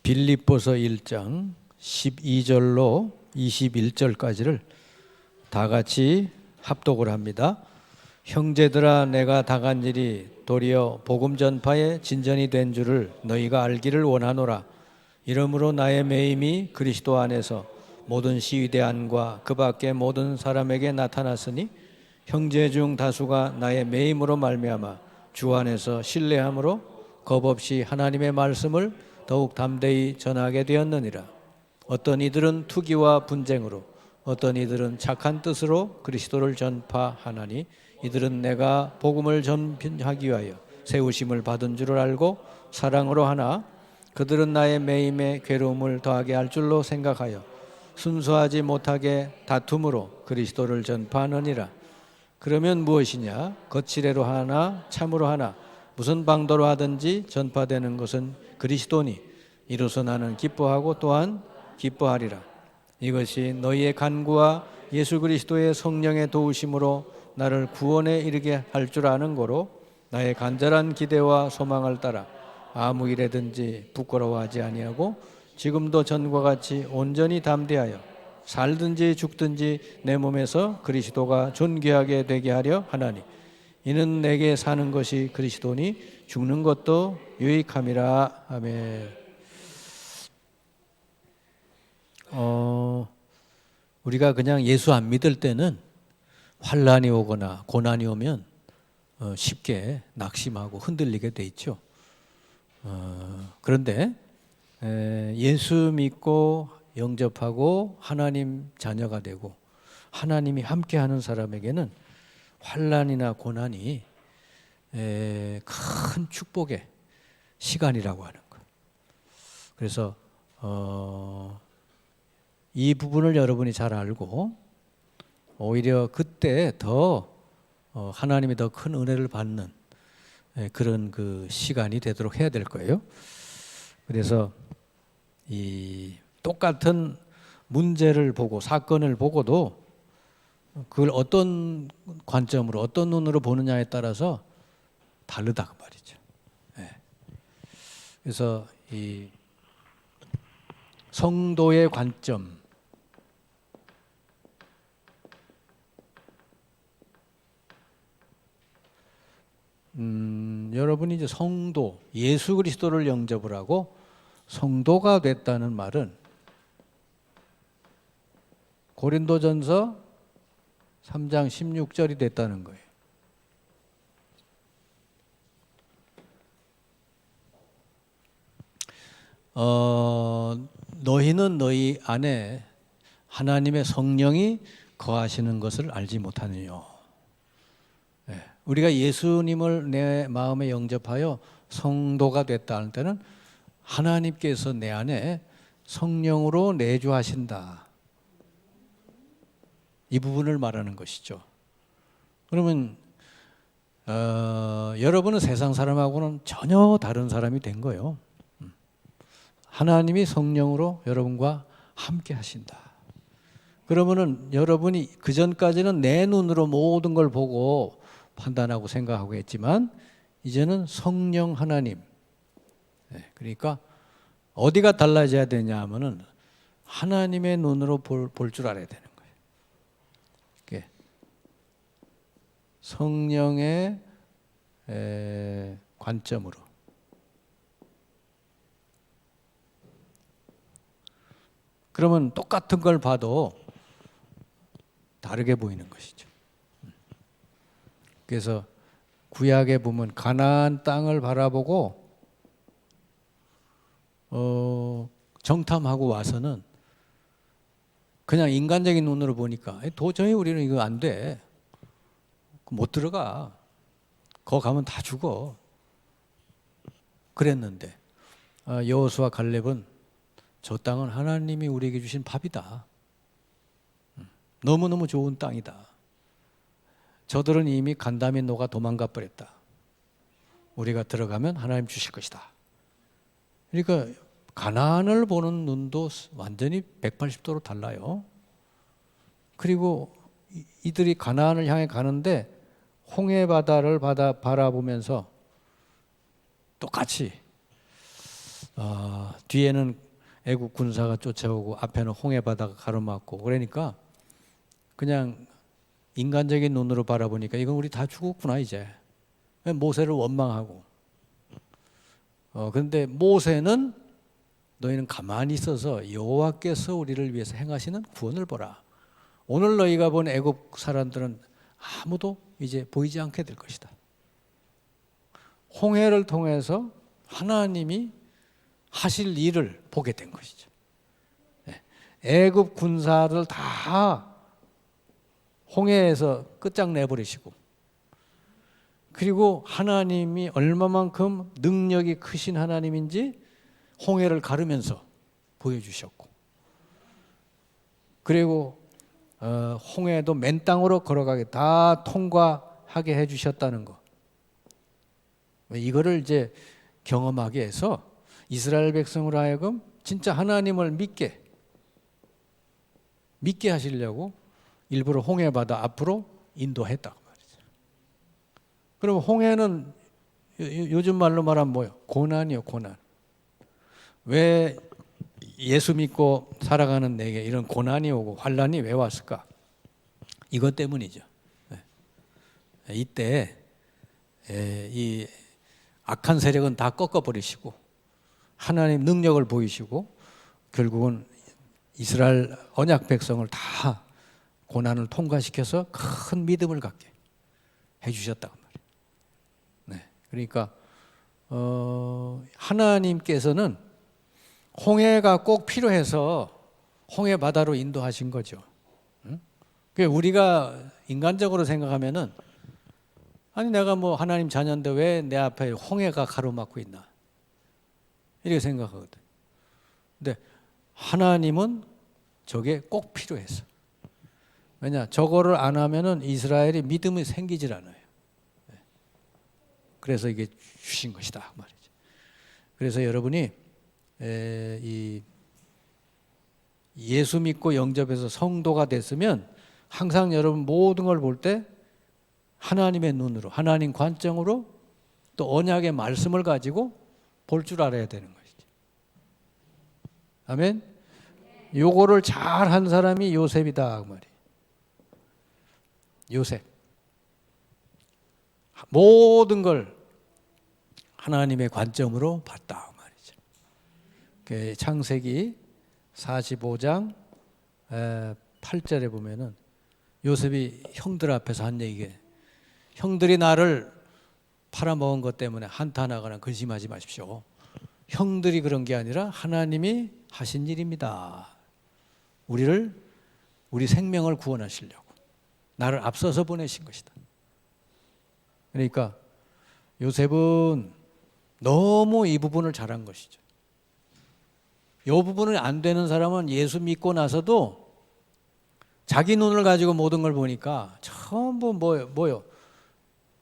빌립보서 1장 12절로 21절까지를 다 같이 합독을 합니다. 형제들아, 내가 당한 일이 도리어 복음 전파에 진전이 된 줄을 너희가 알기를 원하노라. 이러므로 나의 매임이 그리스도 안에서 모든 시위대 안과 그 밖의 모든 사람에게 나타났으니 형제 중 다수가 나의 매임으로 말미암아 주 안에서 신뢰함으로 겁없이 하나님의 말씀을 더욱 담대히 전하게 되었느니라. 어떤 이들은 투기와 분쟁으로, 어떤 이들은 착한 뜻으로 그리스도를 전파하나니 이들은 내가 복음을 전하기 위하여 세우심을 받은 줄을 알고 사랑으로 하나 그들은 나의 매임에 괴로움을 더하게 할 줄로 생각하여 순수하지 못하게 다툼으로 그리스도를 전파하느니라. 그러면 무엇이냐? 거칠애로 하나 참으로 하나 무슨 방도로 하든지 전파되는 것은 그리스도니 이로써 나는 기뻐하고 또한 기뻐하리라. 이것이 너희의 간구와 예수 그리스도의 성령의 도우심으로 나를 구원에 이르게 할 줄 아는 거로 나의 간절한 기대와 소망을 따라 아무 일에든지 부끄러워하지 아니하고 지금도 전과 같이 온전히 담대하여 살든지 죽든지 내 몸에서 그리스도가 존귀하게 되게 하려 하나니 이는 내게 사는 것이 그리스도니 죽는 것도 유익함이라. 아멘. 우리가 그냥 예수 안 믿을 때는 환난이 오거나 고난이 오면 쉽게 낙심하고 흔들리게 돼 있죠. 그런데 예수 믿고 영접하고 하나님 자녀가 되고 하나님이 함께하는 사람에게는 환난이나 고난이 큰 축복의 시간이라고 하는 거예요. 그래서 이 부분을 여러분이 잘 알고 오히려 그때 더 하나님이 더 큰 은혜를 받는 그런 그 시간이 되도록 해야 될 거예요. 그래서 이 똑같은 문제를 보고 사건을 보고도 그걸 어떤 관점으로 어떤 눈으로 보느냐에 따라서 다르다 그 말이죠. 그래서 이 성도의 관점, 여러분이 이제 성도, 예수 그리스도를 영접을 하고 성도가 됐다는 말은 고린도전서 3장 16절이 됐다는 거예요. 너희는 너희 안에 하나님의 성령이 거하시는 것을 알지 못하느냐. 우리가 예수님을 내 마음에 영접하여 성도가 됐다 할 때는 하나님께서 내 안에 성령으로 내주하신다. 이 부분을 말하는 것이죠. 그러면 여러분은 세상 사람하고는 전혀 다른 사람이 된 거예요. 하나님이 성령으로 여러분과 함께 하신다. 그러면은 여러분이 그 전까지는 내 눈으로 모든 걸 보고 판단하고 생각하고 했지만 이제는 성령 하나님. 그러니까 어디가 달라져야 되냐 하면은 하나님의 눈으로 볼 줄 알아야 되는 거예요. 성령의 관점으로. 그러면 똑같은 걸 봐도 다르게 보이는 것이죠. 그래서 구약에 보면 가나안 땅을 바라보고 정탐하고 와서는 그냥 인간적인 눈으로 보니까 도저히 우리는 이거 안 돼. 못 들어가. 거 가면 다 죽어. 그랬는데 여호수아 갈렙은 저 땅은 하나님이 우리에게 주신 밥이다. 너무너무 좋은 땅이다. 저들은 이미 간담이 녹아 도망가 버렸다. 우리가 들어가면 하나님 주실 것이다. 그러니까 가나안을 보는 눈도 완전히 180도로 달라요. 그리고 이들이 가나안을 향해 가는데 홍해 바다를 바라보면서 똑같이 뒤에는 애국 군사가 쫓아오고 앞에는 홍해 바다가 가로막고 그러니까 그냥 인간적인 눈으로 바라보니까 이건 우리 다 죽었구나 이제. 모세를 원망하고. 그런데 모세는 너희는 가만히 있어서 여호와께서 우리를 위해서 행하시는 구원을 보라. 오늘 너희가 본 애국 사람들은 아무도 이제 보이지 않게 될 것이다. 홍해를 통해서 하나님이 하실 일을 보게 된 것이죠. 애국 군사를 다 홍해에서 끝장내버리시고 그리고 하나님이 얼마만큼 능력이 크신 하나님인지 홍해를 가르면서 보여주셨고 그리고 홍해도 맨 땅으로 걸어가게 다 통과하게 해주셨다는 거. 이거를 이제 경험하게 해서 이스라엘 백성으로 하여금 진짜 하나님을 믿게 하시려고 일부러 홍해 바다 앞으로 인도했다고 말이죠. 그럼 홍해는 요즘 말로 말하면 뭐예요? 고난이요, 고난. 왜 예수 믿고 살아가는 내게 이런 고난이 오고 환난이 왜 왔을까? 이것 때문이죠. 이때 이 악한 세력은 다 꺾어버리시고 하나님 능력을 보이시고 결국은 이스라엘 언약 백성을 다 고난을 통과시켜서 큰 믿음을 갖게 해주셨다고 말이에요. 네, 그러니까 하나님께서는 홍해가 꼭 필요해서 홍해 바다로 인도하신 거죠. 응? 우리가 인간적으로 생각하면은 아니 내가 뭐 하나님 자녀인데 왜 내 앞에 홍해가 가로막고 있나 이렇게 생각하거든. 근데 하나님은 저게 꼭 필요해서. 왜냐? 저거를 안 하면은 이스라엘이 믿음이 생기질 않아요. 그래서 이게 주신 것이다 말이죠. 그래서 여러분이 이 예수 믿고 영접해서 성도가 됐으면 항상 여러분 모든 걸 볼 때 하나님의 눈으로, 하나님 관점으로 또 언약의 말씀을 가지고 볼 줄 알아야 되는 것이죠. 아멘. 요거를 잘 한 사람이 요셉이다 그 말이에요. 요셉. 모든 걸 하나님의 관점으로 봤다 말이죠. 창세기 45장 8절에 보면은 요셉이 형들 앞에서 한 얘기예요. 형들이 나를 팔아먹은 것 때문에 한탄하거나 근심하지 마십시오. 형들이 그런 게 아니라 하나님이 하신 일입니다. 우리 생명을 구원하시려고 나를 앞서서 보내신 것이다. 그러니까 요셉은 너무 이 부분을 잘한 것이죠. 이 부분이 안 되는 사람은 예수 믿고 나서도 자기 눈을 가지고 모든 걸 보니까 전부 뭐요?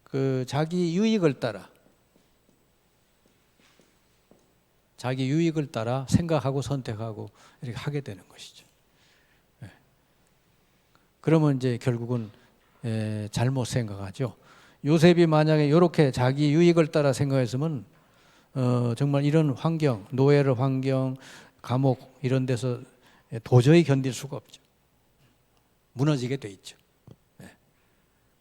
그 자기 유익을 따라 생각하고 선택하고 이렇게 하게 되는 것이죠. 그러면 이제 결국은 잘못 생각하죠. 요셉이 만약에 이렇게 자기 유익을 따라 생각했으면 정말 이런 환경, 노예를 환경, 감옥 이런 데서 도저히 견딜 수가 없죠. 무너지게 돼 있죠.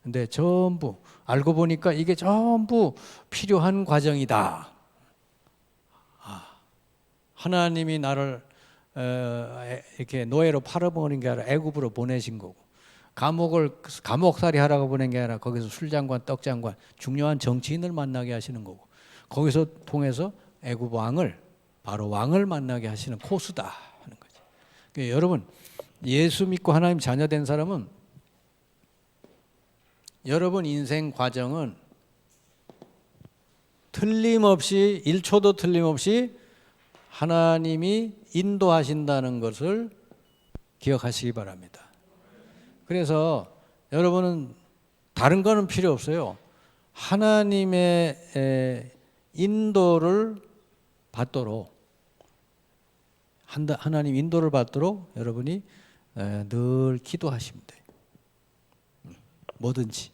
근데 전부 알고 보니까 이게 전부 필요한 과정이다. 하나님이 나를 이렇게 노예로 팔아버린 게 아니라 애굽으로 보내신 거고, 감옥살이 하라고 보낸 게 아니라 거기서 술장관, 떡장관, 중요한 정치인을 만나게 하시는 거고, 거기서 통해서 애굽 왕을, 바로 왕을 만나게 하시는 코스다 하는 거죠. 그러니까 여러분, 예수 믿고 하나님 자녀된 사람은 여러분 인생 과정은 틀림없이 1초도 틀림없이 하나님이 인도하신다는 것을 기억하시기 바랍니다. 그래서 여러분은 다른 거는 필요 없어요. 하나님의 인도를 받도록, 하나님 인도를 받도록 여러분이 늘 기도하시면 돼요. 뭐든지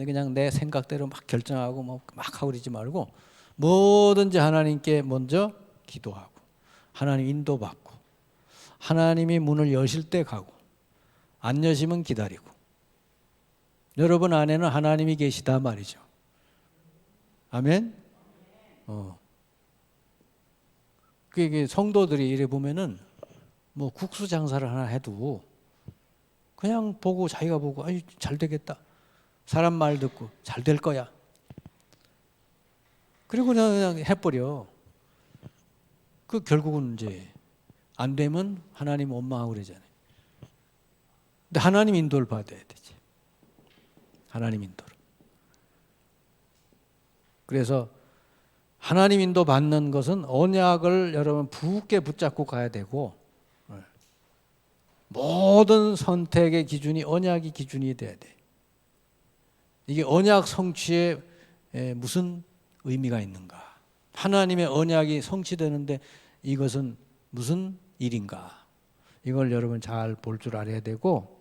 그냥 내 생각대로 막 결정하고 막 하고 그러지 말고 뭐든지 하나님께 먼저 기도하고 하나님 인도받고 하나님이 문을 여실 때 가고 안 여시면 기다리고 여러분 안에는 하나님이 계시다 말이죠. 아멘. 그게 성도들이 이래 보면은 뭐 국수 장사를 하나 해도 그냥 보고 자기가 보고 아이 잘 되겠다. 사람 말 듣고 잘 될 거야. 그리고 그냥 해버려. 그 결국은 이제 안 되면 하나님 원망하고 그러잖아요. 근데 하나님 인도를 받아야 되지. 하나님 인도를. 그래서 하나님 인도 받는 것은 언약을 여러분 굳게 붙잡고 가야 되고 모든 선택의 기준이 언약이 기준이 돼야 돼. 이게 언약 성취에 무슨 의미가 있는가? 하나님의 언약이 성취되는데 이것은 무슨 일인가? 이걸 여러분 잘 볼 줄 알아야 되고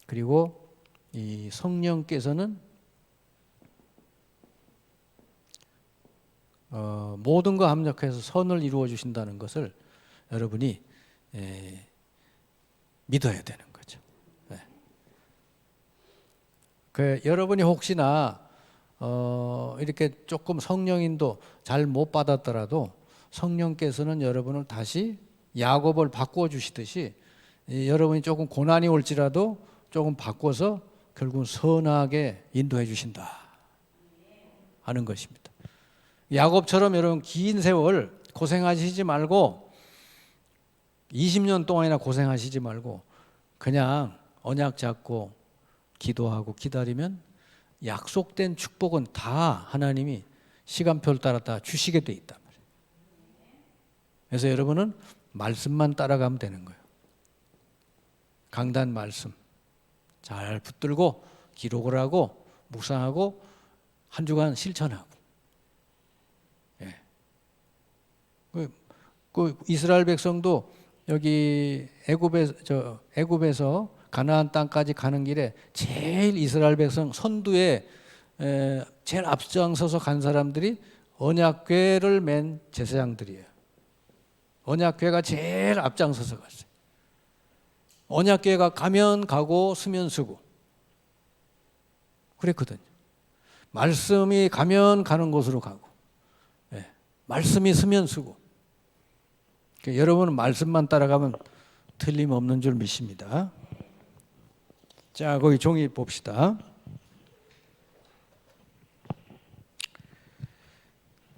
그리고 이 성령께서는 모든 거 합력해서 선을 이루어 주신다는 것을 여러분이 믿어야 되는 거죠. 그 여러분이 혹시나 이렇게 조금 성령인도 잘 못 받았더라도 성령께서는 여러분을 다시 야곱을 바꾸어 주시듯이 여러분이 조금 고난이 올지라도 조금 바꿔서 결국 선하게 인도해 주신다 하는 것입니다. 야곱처럼 여러분 긴 세월 고생하시지 말고 20년 동안이나 고생하시지 말고 그냥 언약 잡고 기도하고 기다리면 약속된 축복은 다 하나님이 시간표를 따라 다 주시게 돼 있단 말이에요. 그래서 여러분은 말씀만 따라가면 되는 거예요. 강단 말씀 잘 붙들고 기록을 하고 묵상하고 한 주간 실천하고. 그 이스라엘 백성도 여기 애굽에서 가나안 땅까지 가는 길에 제일 이스라엘 백성 선두에 제일 앞장서서 간 사람들이 언약궤를 맨 제사장들이에요. 언약궤가 제일 앞장서서 갔어요. 언약궤가 가면 가고 서면 서고 그랬거든요. 말씀이 가면 가는 곳으로 가고 말씀이 서면 서고 여러분은 말씀만 따라가면 틀림없는 줄 믿습니다. 자, 거기 종이 봅시다.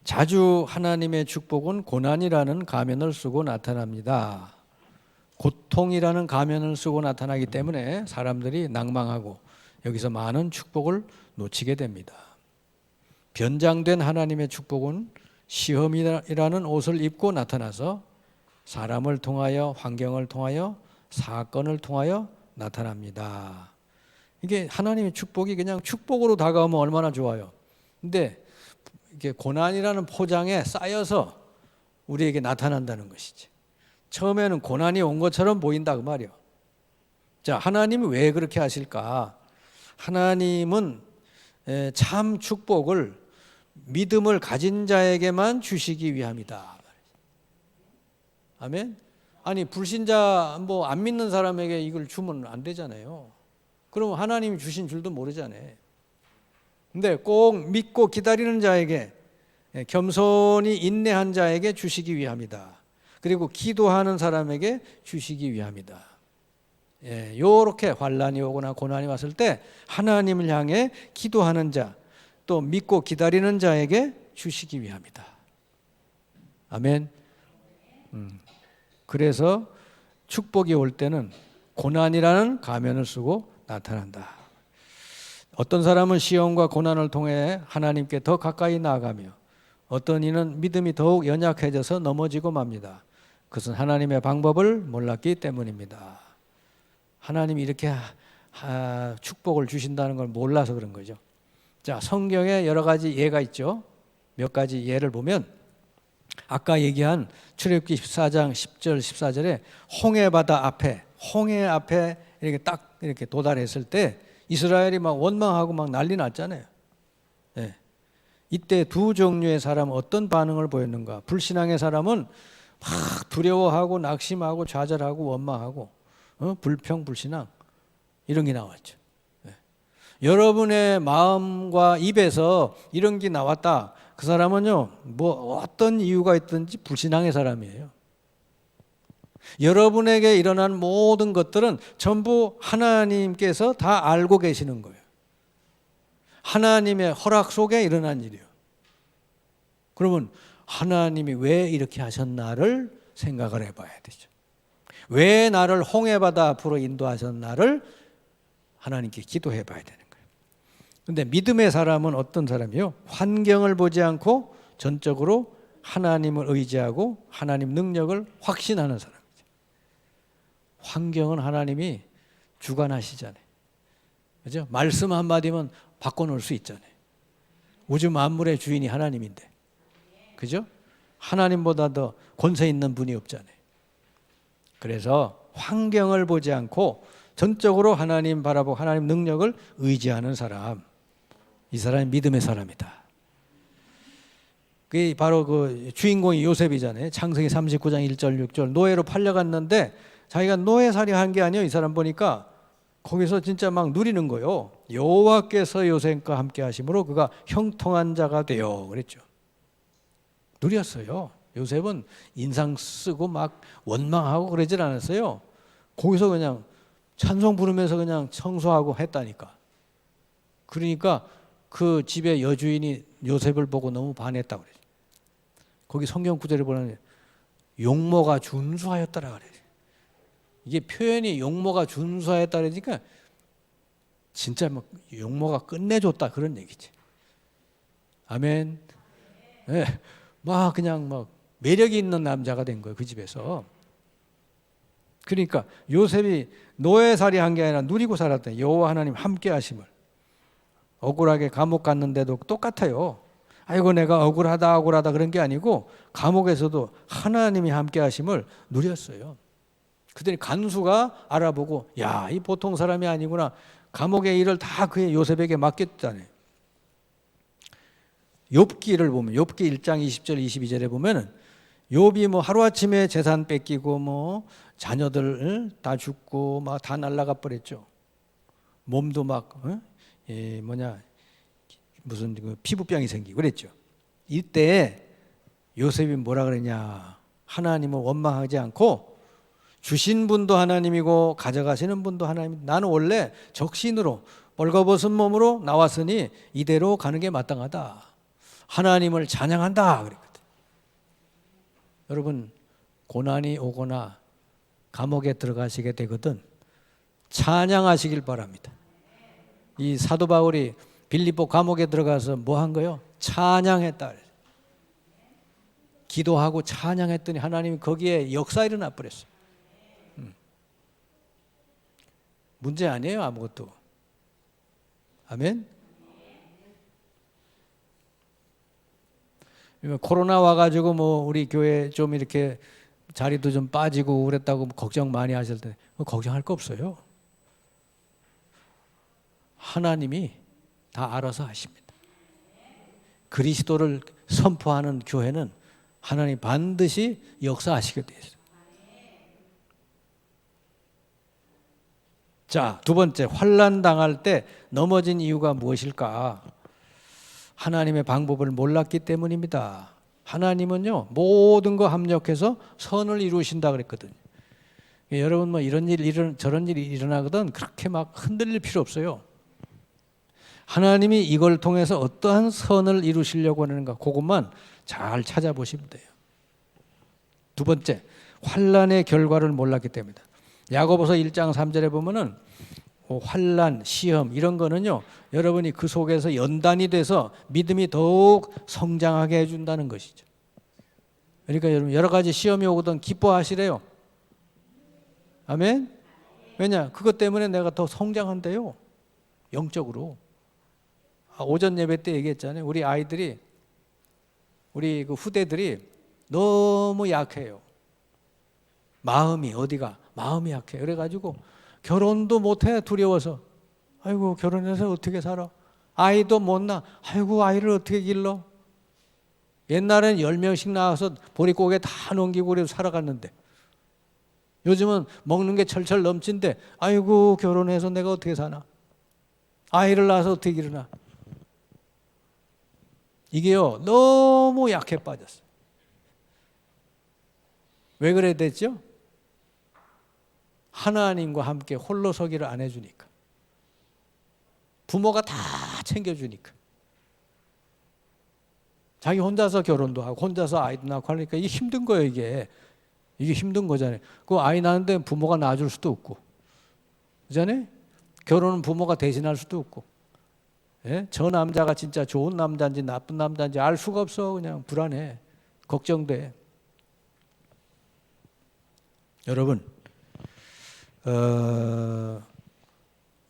자주 하나님의 축복은 고난이라는 가면을 쓰고 나타납니다. 고통이라는 가면을 쓰고 나타나기 때문에 사람들이 낭망하고 여기서 많은 축복을 놓치게 됩니다. 변장된 하나님의 축복은 시험이라는 옷을 입고 나타나서 사람을 통하여 환경을 통하여 사건을 통하여 나타납니다. 이게 하나님의 축복이 그냥 축복으로 다가오면 얼마나 좋아요. 근데 이게 고난이라는 포장에 쌓여서 우리에게 나타난다는 것이지. 처음에는 고난이 온 것처럼 보인다 그 말이요. 자, 하나님이 왜 그렇게 하실까? 하나님은 참 축복을 믿음을 가진 자에게만 주시기 위함이다. 아멘. 아니 불신자 뭐 안 믿는 사람에게 이걸 주면 안 되잖아요. 그럼 하나님이 주신 줄도 모르잖아요. 근데 꼭 믿고 기다리는 자에게 겸손히 인내한 자에게 주시기 위함이다. 그리고 기도하는 사람에게 주시기 위함이다. 요렇게 환난이 오거나 고난이 왔을 때 하나님을 향해 기도하는 자, 또 믿고 기다리는 자에게 주시기 위함이다. 아멘. 그래서 축복이 올 때는 고난이라는 가면을 쓰고 나타난다. 어떤 사람은 시험과 고난을 통해 하나님께 더 가까이 나아가며 어떤 이는 믿음이 더욱 연약해져서 넘어지고 맙니다. 그것은 하나님의 방법을 몰랐기 때문입니다. 하나님이 이렇게 축복을 주신다는 걸 몰라서 그런 거죠. 자, 성경에 여러 가지 예가 있죠. 몇 가지 예를 보면 아까 얘기한 출애굽기 14장 10절 14절에 홍해 바다 앞에 이렇게 딱 이렇게 도달했을 때 이스라엘이 막 원망하고 막 난리 났잖아요. 이때 두 종류의 사람은 어떤 반응을 보였는가? 불신앙의 사람은 막 두려워하고 낙심하고 좌절하고 원망하고 불평, 불신앙 이런 게 나왔죠. 여러분의 마음과 입에서 이런 게 나왔다. 그 사람은요, 뭐 어떤 이유가 있든지 불신앙의 사람이에요. 여러분에게 일어난 모든 것들은 전부 하나님께서 다 알고 계시는 거예요. 하나님의 허락 속에 일어난 일이에요. 그러면 하나님이 왜 이렇게 하셨나를 생각을 해봐야 되죠. 왜 나를 홍해바다 앞으로 인도하셨나를 하나님께 기도해 봐야 되는 거예요. 그런데 믿음의 사람은 어떤 사람이요? 환경을 보지 않고 전적으로 하나님을 의지하고 하나님 능력을 확신하는 사람이죠. 환경은 하나님이 주관하시잖아요. 그죠? 말씀 한마디면 바꿔놓을 수 있잖아요. 우주 만물의 주인이 하나님인데. 그죠? 하나님보다 더 권세 있는 분이 없잖아요. 그래서 환경을 보지 않고 전적으로 하나님 바라보고 하나님 능력을 의지하는 사람, 이 사람이 믿음의 사람이다. 그게 바로 그 주인공이 요셉이잖아요. 창세기 39장 1절 6절 노예로 팔려갔는데 자기가 노예살이 한 게 아니에요. 이 사람 보니까 거기서 진짜 막 누리는 거예요. 여호와께서 요셉과 함께 하심으로 그가 형통한 자가 되어 그랬죠. 누렸어요. 요셉은 인상 쓰고 막 원망하고 그러질 않았어요. 거기서 그냥 찬송 부르면서 그냥 청소하고 했다니까. 그러니까 그 집의 여주인이 요셉을 보고 너무 반했다고 그래요. 거기 성경 구절에 보면 용모가 준수하였다라 그래요. 이게 표현이 용모가 준수하였다 그러니까 진짜 막 용모가 끝내줬다 그런 얘기지. 아멘. 네. 막 그냥 막 매력이 있는 남자가 된 거예요. 그 집에서. 그러니까 요셉이 노예살이 한 게 아니라 누리고 살았던 여호와 하나님 함께 하심을. 억울하게 감옥 갔는데도 똑같아요. 아이고 내가 억울하다 그런 게 아니고 감옥에서도 하나님이 함께 하심을 누렸어요. 그들이 간수가 알아보고 야, 이 보통 사람이 아니구나. 감옥의 일을 다 그의 요셉에게 맡겼다네. 욥기를 보면 욥기 1장 20절 22절에 보면은 욥이 뭐 하루아침에 재산 뺏기고 뭐 자녀들 다 죽고 막 다 날아가 버렸죠. 몸도 막 무슨 그 피부병이 생기고 그랬죠. 이때 요셉이 뭐라 그러냐? 하나님을 원망하지 않고 주신 분도 하나님이고 가져가시는 분도 하나님. 나는 원래 적신으로 벌거벗은 몸으로 나왔으니 이대로 가는 게 마땅하다. 하나님을 찬양한다 그랬거든. 여러분 고난이 오거나 감옥에 들어가시게 되거든 찬양하시길 바랍니다. 이 사도 바울이 빌립보 감옥에 들어가서 뭐 한 거요? 찬양했다. 기도하고 찬양했더니 하나님이 거기에 역사 일어나 버렸어요. 문제 아니에요 아무것도. 아멘. 코로나 와가지고 뭐 우리 교회 좀 이렇게 자리도 좀 빠지고 그랬다고 걱정 많이 하실 때 걱정할 거 없어요. 하나님이 다 알아서 하십니다. 그리스도를 선포하는 교회는 하나님 반드시 역사하시게 되어 있어요. 자, 두 번째 환난 당할 때 넘어진 이유가 무엇일까? 하나님의 방법을 몰랐기 때문입니다. 하나님은요 모든 거 합력해서 선을 이루신다 그랬거든요. 여러분 뭐 이런 일 저런 일이 일어나거든 그렇게 막 흔들릴 필요 없어요. 하나님이 이걸 통해서 어떠한 선을 이루시려고 하는가 그것만 잘 찾아보시면 돼요. 두 번째 환난의 결과를 몰랐기 때문이다. 야고보서 1장 3절에 보면은 환난, 시험 이런 거는요 여러분이 그 속에서 연단이 돼서 믿음이 더욱 성장하게 해준다는 것이죠. 그러니까 여러분 여러 가지 시험이 오거든 기뻐하시래요. 아멘. 왜냐 그것 때문에 내가 더 성장한대요. 영적으로. 오전 예배 때 얘기했잖아요. 우리 아이들이 우리 그 후대들이 너무 약해요. 마음이 어디가 마음이 약해. 그래가지고 결혼도 못해 두려워서. 아이고 결혼해서 어떻게 살아? 아이도 못 낳아. 아이고 아이를 어떻게 길러? 옛날에는 10명씩 낳아서 보릿고개 다 넘기고 그래도 살아갔는데 요즘은 먹는 게 철철 넘친데 아이고 결혼해서 내가 어떻게 사나? 아이를 낳아서 어떻게 기르나? 이게요 너무 약해 빠졌어요. 왜 그래 됐죠? 하나님과 함께 홀로 서기를 안 해주니까. 부모가 다 챙겨주니까. 자기 혼자서 결혼도 하고 혼자서 아이도 낳고 하니까 이게 힘든 거예요. 이게 힘든 거잖아요. 그 아이 낳는데 부모가 낳아줄 수도 없고, 그잖아요. 결혼은 부모가 대신할 수도 없고, 예? 저 남자가 진짜 좋은 남자인지 나쁜 남자인지 알 수가 없어. 그냥 불안해, 걱정돼. 여러분,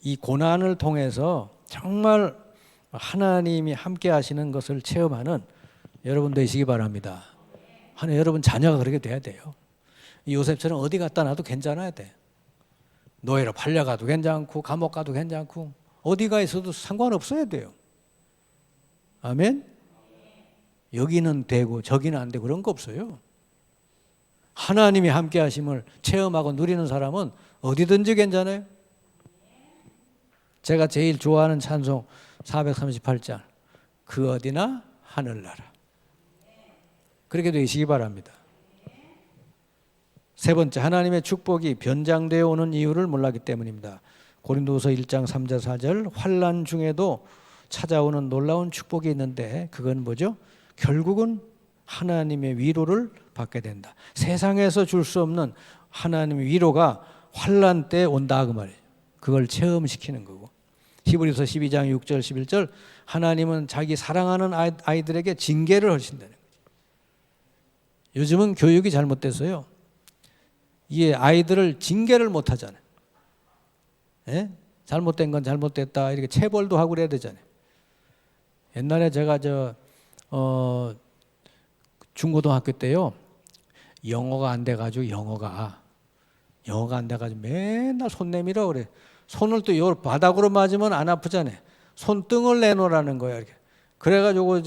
이 고난을 통해서 정말 하나님이 함께 하시는 것을 체험하는 여러분 되시기 바랍니다. 여러분 자녀가 그렇게 돼야 돼요. 이 요셉처럼 어디 갖다 놔도 괜찮아야 돼. 노예로 팔려가도 괜찮고 감옥 가도 괜찮고 어디가 있어도 상관없어야 돼요. 아멘? 여기는 되고 저기는 안 되고 그런 거 없어요. 하나님이 함께 하심을 체험하고 누리는 사람은 어디든지 괜찮아요. 제가 제일 좋아하는 찬송 438장 그 어디나 하늘나라. 그렇게 되시기 바랍니다. 세 번째, 하나님의 축복이 변장되어 오는 이유를 몰랐기 때문입니다. 고린도후서 1장 3절 4절 환난 중에도 찾아오는 놀라운 축복이 있는데 그건 뭐죠? 결국은 하나님의 위로를 받게 된다. 세상에서 줄 수 없는 하나님의 위로가 환난 때 온다 그 말이에요. 그걸 체험시키는 거고. 히브리서 12장 6절 11절 하나님은 자기 사랑하는 아이들에게 징계를 하신다는 거죠. 요즘은 교육이 잘못돼서요. 이게 아이들을 징계를 못 하잖아요. 예? 잘못된 건 잘못됐다 이렇게 체벌도 하고 그래야 되잖아요. 옛날에 제가 중고등학교 때요. 영어가 안 돼가지고 영어가 안 돼가지고 맨날 손 내밀어 그래. 손을 또 요 바닥으로 맞으면 안 아프잖아요. 손등을 내놓으라는 거야 이렇게. 그래가지고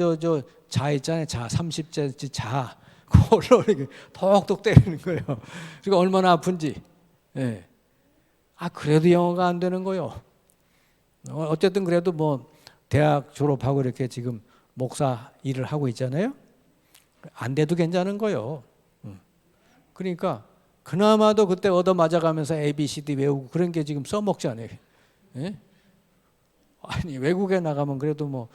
자 있잖아요. 자 30cm 자 그걸로 이렇게 톡톡 때리는 거예요. 그러니까 얼마나 아픈지. 예. 그래도 영어가 안 되는 거요. 어쨌든 그래도 뭐 대학 졸업하고 이렇게 지금 목사 일을 하고 있잖아요. 안 돼도 괜찮은 거요. 그러니까 그나마도 그때 얻어 맞아가면서 ABCD 외우고 그런 게 지금 써먹잖아요. 예? 아니 외국에 나가면 그래도 뭐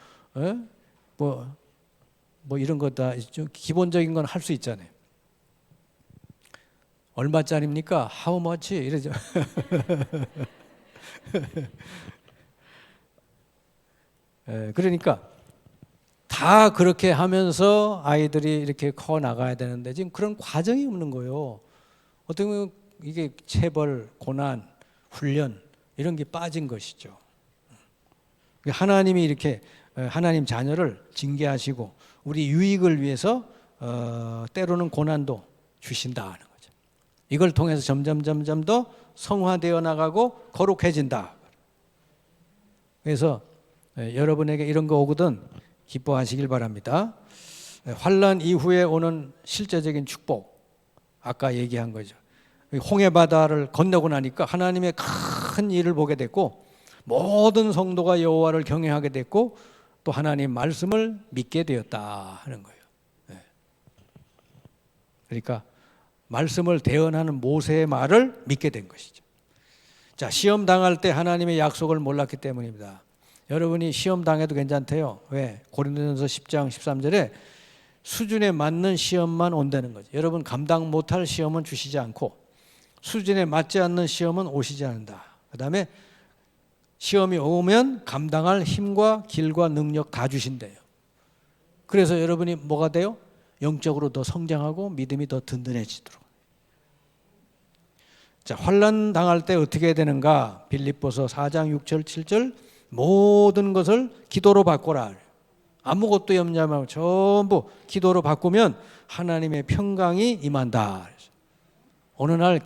이런 거 다 기본적인 건 할 수 있잖아요. 얼마짜리입니까? How much? 이러죠. 그러니까 다 그렇게 하면서 아이들이 이렇게 커 나가야 되는데 지금 그런 과정이 없는 거예요. 어떻게 보면 이게 체벌, 고난, 훈련 이런 게 빠진 것이죠. 하나님이 이렇게 하나님 자녀를 징계하시고 우리 유익을 위해서 때로는 고난도 주신다는 거죠. 이걸 통해서 점점 더 성화되어 나가고 거룩해진다. 그래서 여러분에게 이런 거 오거든 기뻐하시길 바랍니다. 환난 이후에 오는 실제적인 축복, 아까 얘기한 거죠. 홍해 바다를 건너고 나니까 하나님의 큰 일을 보게 됐고 모든 성도가 여호와를 경외하게 됐고 또 하나님 말씀을 믿게 되었다 하는 거예요. 그러니까 말씀을 대언하는 모세의 말을 믿게 된 것이죠. 자, 시험 당할 때 하나님의 약속을 몰랐기 때문입니다. 여러분이 시험 당해도 괜찮대요. 왜? 고린도전서 10장 13절에 수준에 맞는 시험만 온다는 거죠. 여러분 감당 못할 시험은 주시지 않고 수준에 맞지 않는 시험은 오시지 않는다. 그 다음에 시험이 오면 감당할 힘과 길과 능력 다 주신대요. 그래서 여러분이 뭐가 돼요? 영적으로 더 성장하고 믿음이 더 든든해지도록. 자, 환난 당할 때 어떻게 해야 되는가? 빌립보서 4장 6절 7절 모든 것을 기도로 바꿔라. 아무것도 염려 말고 전부 기도로 바꾸면 하나님의 평강이 임한다. 어느 날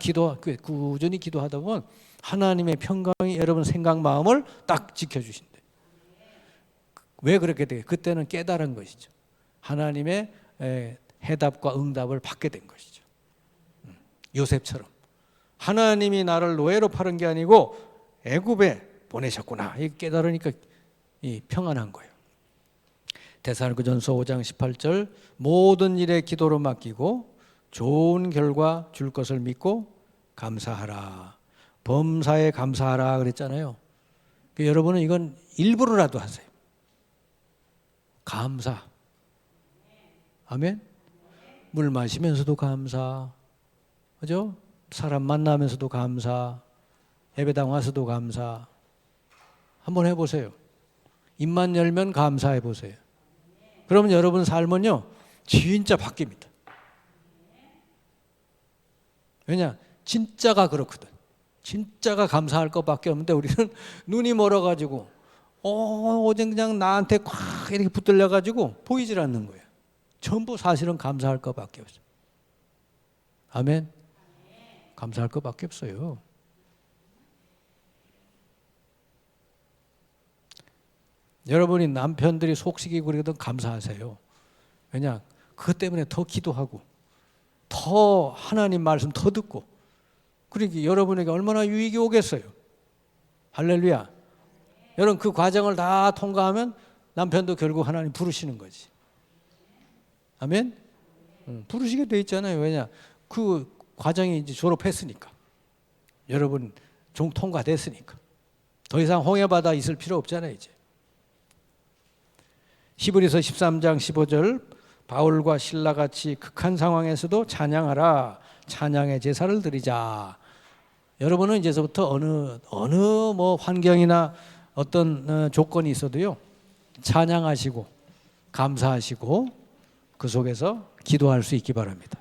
꾸준히 기도하다 보면 하나님의 평강이 여러분 생각 마음을 딱 지켜주신대. 왜 그렇게 돼? 그때는 깨달은 것이죠. 하나님의 해답과 응답을 받게 된 것이죠. 요셉처럼 하나님이 나를 노예로 파는 게 아니고 애굽에 보내셨구나. 이 깨달으니까 이 평안한 거예요. 데살로니가전서 5장 18절 모든 일에 기도로 맡기고 좋은 결과 줄 것을 믿고 감사하라. 범사에 감사하라 그랬잖아요. 여러분은 이건 일부러라도 하세요. 감사. 아멘. 물 마시면서도 감사. 그죠? 사람 만나면서도 감사. 예배당 와서도 감사. 한번 해보세요. 입만 열면 감사해 보세요. 그러면 여러분 삶은요 진짜 바뀝니다. 왜냐? 진짜가 그렇거든. 진짜가 감사할 것밖에 없는데 우리는 눈이 멀어가지고 어제 그냥 나한테 콱 이렇게 붙들려가지고 보이질 않는 거예요. 전부 사실은 감사할 것밖에 없어요. 아멘. 감사할 것밖에 없어요. 여러분이 남편들이 속식이고 그러거든 감사하세요. 왜냐? 그것 때문에 더 기도하고 더 하나님 말씀 더 듣고 그러니까 여러분에게 얼마나 유익이 오겠어요. 할렐루야. 여러분 그 과정을 다 통과하면 남편도 결국 하나님 부르시는 거지. 아멘? 부르시게 돼 있잖아요. 왜냐? 그 과정이 이제 졸업했으니까. 여러분 종 통과됐으니까. 더 이상 홍해바다 있을 필요 없잖아요, 이제. 히브리서 13장 15절 바울과 신라같이 극한 상황에서도 찬양하라. 찬양의 제사를 드리자. 여러분은 이제서부터 어느 뭐 환경이나 어떤 조건이 있어도요. 찬양하시고 감사하시고 그 속에서 기도할 수 있기 바랍니다.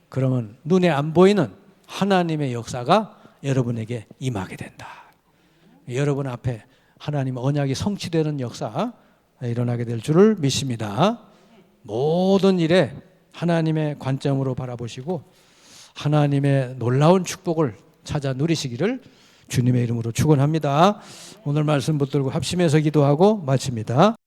그러면 눈에 안 보이는 하나님의 역사가 여러분에게 임하게 된다. 여러분 앞에 하나님 언약이 성취되는 역사 일어나게 될 줄을 믿습니다. 모든 일에 하나님의 관점으로 바라보시고 하나님의 놀라운 축복을 찾아 누리시기를 주님의 이름으로 축원합니다. 오늘 말씀 붙들고 합심해서 기도하고 마칩니다.